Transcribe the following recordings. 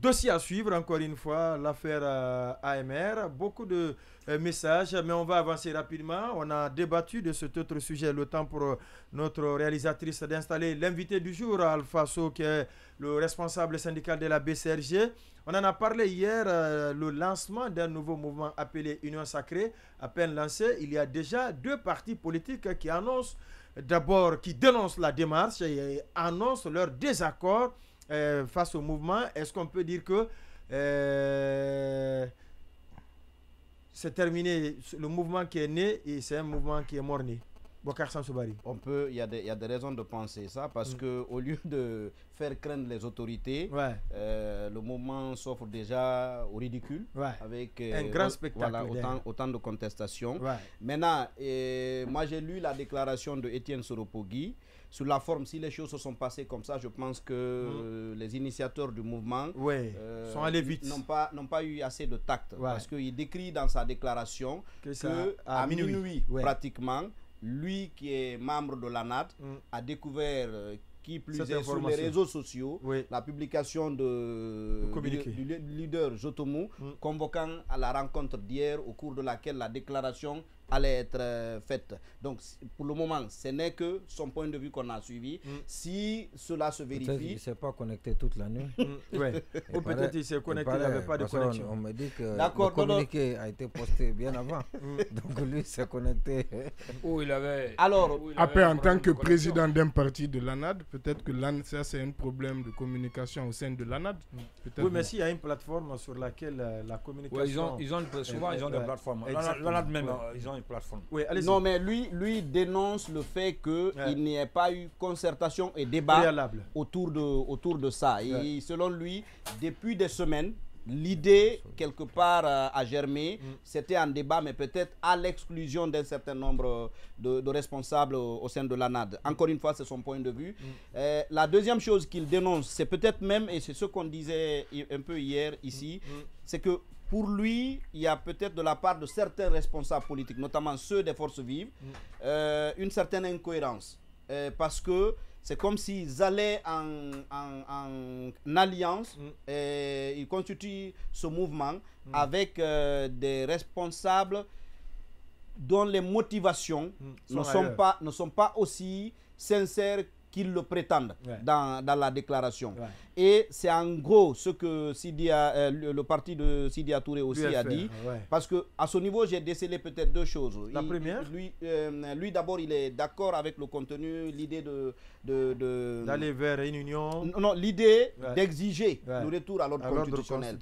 dossier à suivre, encore une fois, l'affaire AMR. Beaucoup de messages, mais on va avancer rapidement. On a débattu de cet autre sujet, le temps pour notre réalisatrice d'installer l'invité du jour, Alpha So, qui est le responsable syndical de la BCRG. On en a parlé hier, le lancement d'un nouveau mouvement appelé Union Sacrée, à peine lancé. Il y a déjà 2 partis politiques qui annoncent, d'abord, qui dénoncent la démarche et annoncent leur désaccord face au mouvement. Est-ce qu'on peut dire que c'est terminé, le mouvement qui est né et c'est un mouvement qui est mort-né? Bokar Sansoubari. Il y a des raisons de penser ça parce que au lieu de faire craindre les autorités, le mouvement s'offre déjà au ridicule avec un grand spectacle. Voilà, autant de contestations. Maintenant, moi j'ai lu la déclaration de Étienne Soropogui. Sur la forme, si les choses se sont passées comme ça, je pense que les initiateurs du mouvement sont allés vite. N'ont pas eu assez de tact. Parce qu'il décrit dans sa déclaration qu'à minuit pratiquement, lui qui est membre de l'ANAD a découvert qui plus est sur les réseaux sociaux la publication du leader Jotomou convoquant à la rencontre d'hier au cours de laquelle la déclaration allait être faite. Donc pour le moment ce n'est que son point de vue qu'on a suivi. Si cela se vérifie, il ne s'est pas connecté toute la nuit. Ou peut-être il s'est connecté, il n'avait pas de connexion. On me dit que le communiqué a été posté bien avant. Donc lui s'est connecté. Après, en tant que président d'un parti de l'ANAD, peut-être que ça c'est un problème de communication au sein de l'ANAD. Oui, mais s'il y a une plateforme sur laquelle la communication... souvent ils ont des plateformes. L'ANAD même, ils ont une plateforme. Non, mais lui dénonce le fait qu'il n'y ait pas eu concertation et débat autour de ça. Et selon lui, depuis des semaines, l'idée, quelque part, a germé. C'était un débat, mais peut-être à l'exclusion d'un certain nombre de responsables au sein de l'ANAD. Encore une fois, c'est son point de vue. La deuxième chose qu'il dénonce, c'est peut-être même, et c'est ce qu'on disait un peu hier ici, c'est que pour lui, il y a peut-être de la part de certains responsables politiques, notamment ceux des forces vives, une certaine incohérence. Parce que c'est comme s'ils allaient en alliance, ils constituent ce mouvement avec des responsables dont les motivations ne sont pas aussi sincères qu'ils le prétendent dans la déclaration. Et c'est en gros ce que le parti de Sidya Touré aussi a dit. Parce qu'à ce niveau, j'ai décelé peut-être 2 choses. La première, lui d'abord, il est d'accord avec le contenu, l'idée d'aller vers une union. Non, l'idée d'exiger le retour à l'ordre constitutionnel.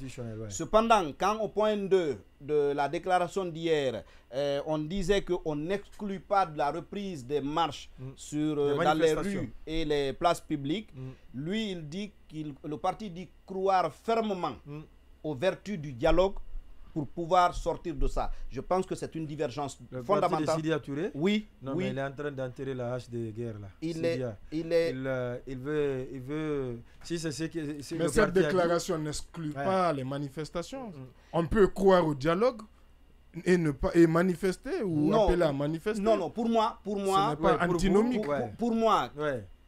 Cependant, quand au point 2 de la déclaration d'hier, on disait qu'on n'exclut pas de la reprise des marches dans les rues et les places publiques, lui, il dit le parti dit croire fermement aux vertus du dialogue pour pouvoir sortir de ça. Je pense que c'est une divergence fondamentale. Le parti de Sidya Touré? Oui. Non, mais il est en train d'enterrer la hache de guerre là. Il veut. Si c'est ce que. Mais cette déclaration n'exclut pas les manifestations. On peut croire au dialogue et manifester ou appeler à manifester. Non, pour moi, ce n'est pas antinomique. Pour moi,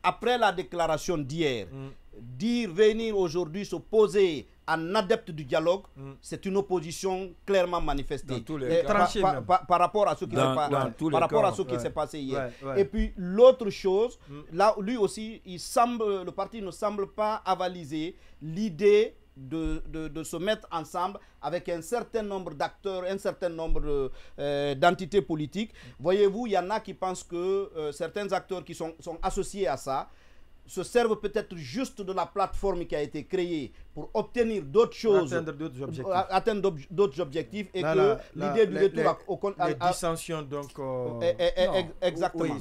après la déclaration d'hier, dire venir aujourd'hui s'opposer en adepte du dialogue, c'est une opposition clairement manifestée par rapport à ce qui s'est passé hier. Et puis l'autre chose, là lui aussi, le parti ne semble pas avaliser l'idée de se mettre ensemble avec un certain nombre d'acteurs, un certain nombre d'entités politiques. Voyez-vous, il y en a qui pensent que certains acteurs qui sont associés à ça se servent peut-être juste de la plateforme qui a été créée pour obtenir d'autres choses, atteindre d'autres objectifs, et que l'idée du retour les dissensions donc exactement.